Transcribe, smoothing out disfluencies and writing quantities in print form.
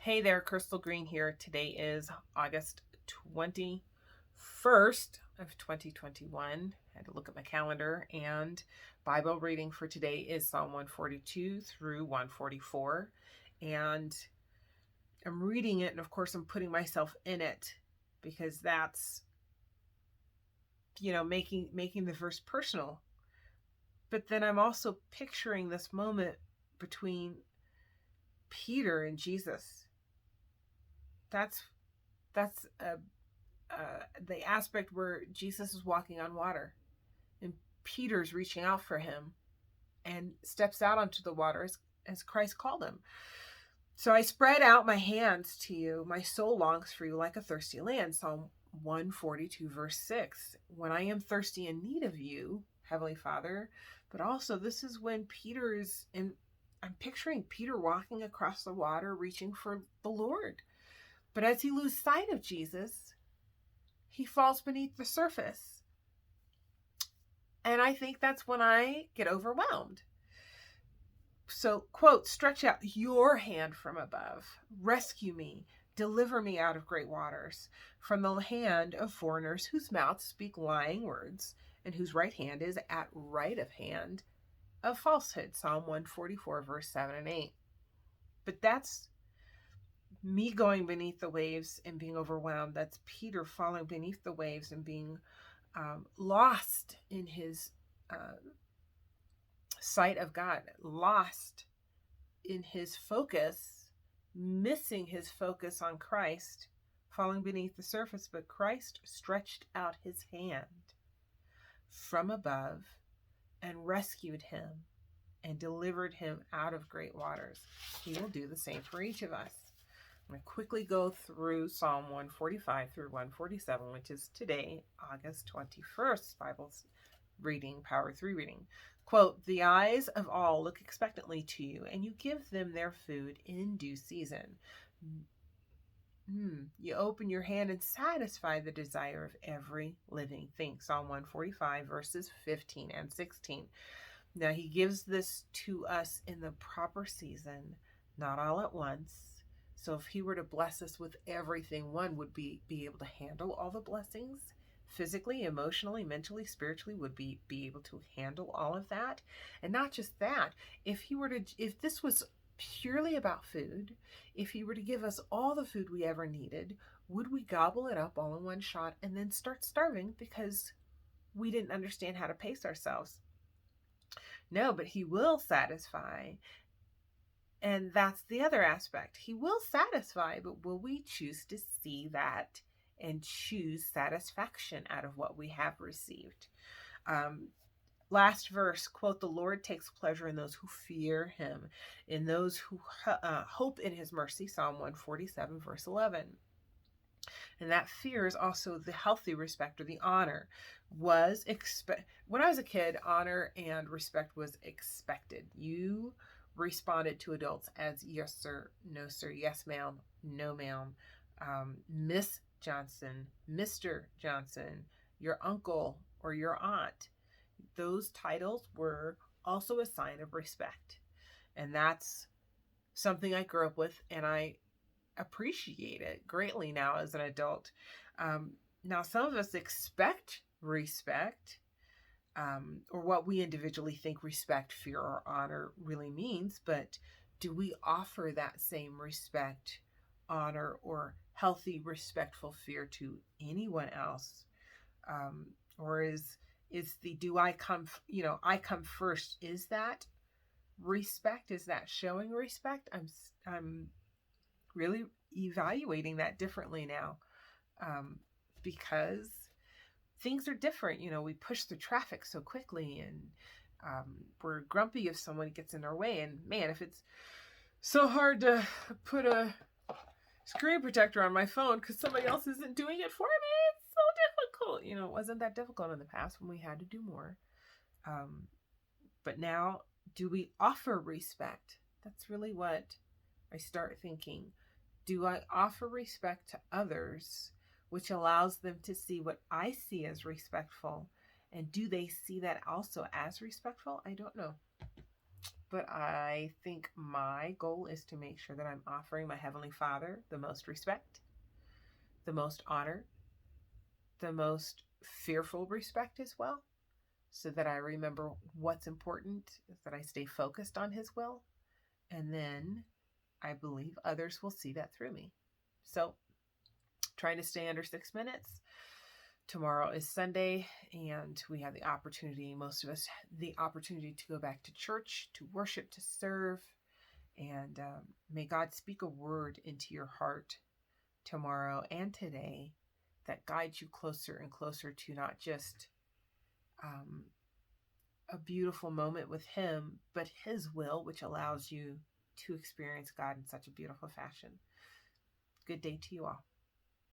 Hey there, Crystal Green here. Today is August 21st of 2021. I had to look at my calendar, and Bible reading for today is Psalm 142 through 144. And I'm reading it, and of course I'm putting myself in it because that's, making the verse personal. But then I'm also picturing this moment between Peter and Jesus. That's the aspect where Jesus is walking on water and Peter's reaching out for him and steps out onto the water as Christ called him. So I spread out my hands to you. My soul longs for you like a thirsty land. Psalm 142 verse 6. When I am thirsty in need of you, Heavenly Father, but also this is when Peter is in, I'm picturing Peter walking across the water, reaching for the Lord. But as he loses sight of Jesus, he falls beneath the surface. And I think that's when I get overwhelmed. So, quote, stretch out your hand from above, rescue me, deliver me out of great waters, from the hand of foreigners whose mouths speak lying words, and whose right hand is at right of hand of falsehood. Psalm 144, verse 7 and 8. But that's me going beneath the waves and being overwhelmed. That's Peter falling beneath the waves and being lost in his sight of God, lost in his focus, missing his focus on Christ, falling beneath the surface. But Christ stretched out his hand from above and rescued him and delivered him out of great waters. He will do the same for each of us. I'm going to quickly go through Psalm 145 through 147, which is today, August 21st, Bible's reading, Power 3 reading. Quote, the eyes of all look expectantly to you, and you give them their food in due season. You open your hand and satisfy the desire of every living thing. Psalm 145, verses 15 and 16. Now, he gives this to us in the proper season, not all at once. So if he were to bless us with everything, one would be able to handle all the blessings physically, emotionally, mentally, spiritually, would be able to handle all of that. And not just that, if this was purely about food, if he were to give us all the food we ever needed, would we gobble it up all in one shot and then start starving because we didn't understand how to pace ourselves? No, but he will satisfy. And that's the other aspect. He will satisfy, but will we choose to see that and choose satisfaction out of what we have received? Last verse, quote, the Lord takes pleasure in those who fear him, in those who hope in his mercy, Psalm 147, verse 11. And that fear is also the healthy respect or the honor. When I was a kid, honor and respect was expected. You responded to adults as yes sir, no sir, yes ma'am, no ma'am, Miss Johnson, Mr. Johnson, your uncle or your aunt. Those titles were also a sign of respect. And that's something I grew up with, and I appreciate it greatly now as an adult. Now, some of us expect respect, or what we individually think respect, fear, or honor really means, but do we offer that same respect, honor, or healthy, respectful fear to anyone else? Or is the do I come, I come first? Is that respect? Is that showing respect? I'm really evaluating that differently now, because things are different. We push through traffic so quickly, and we're grumpy if someone gets in our way. And man, if it's so hard to put a screen protector on my phone because somebody else isn't doing it for me, it's so difficult. It wasn't that difficult in the past when we had to do more. But now, do we offer respect? That's really what I start thinking. Do I offer respect to others, which allows them to see what I see as respectful? And do they see that also as respectful? I don't know. but I think my goal is to make sure that I'm offering my Heavenly Father the most respect, the most honor, the most fearful respect as well, so that I remember what's important, that I stay focused on His will, and then I believe others will see that through me. So, trying to stay under 6 minutes. Tomorrow is Sunday, and we have the opportunity, most of us, the opportunity to go back to church, to worship, to serve. And may God speak a word into your heart tomorrow and today that guides you closer and closer to not just a beautiful moment with Him, but His will, which allows you to experience God in such a beautiful fashion. Good day to you all.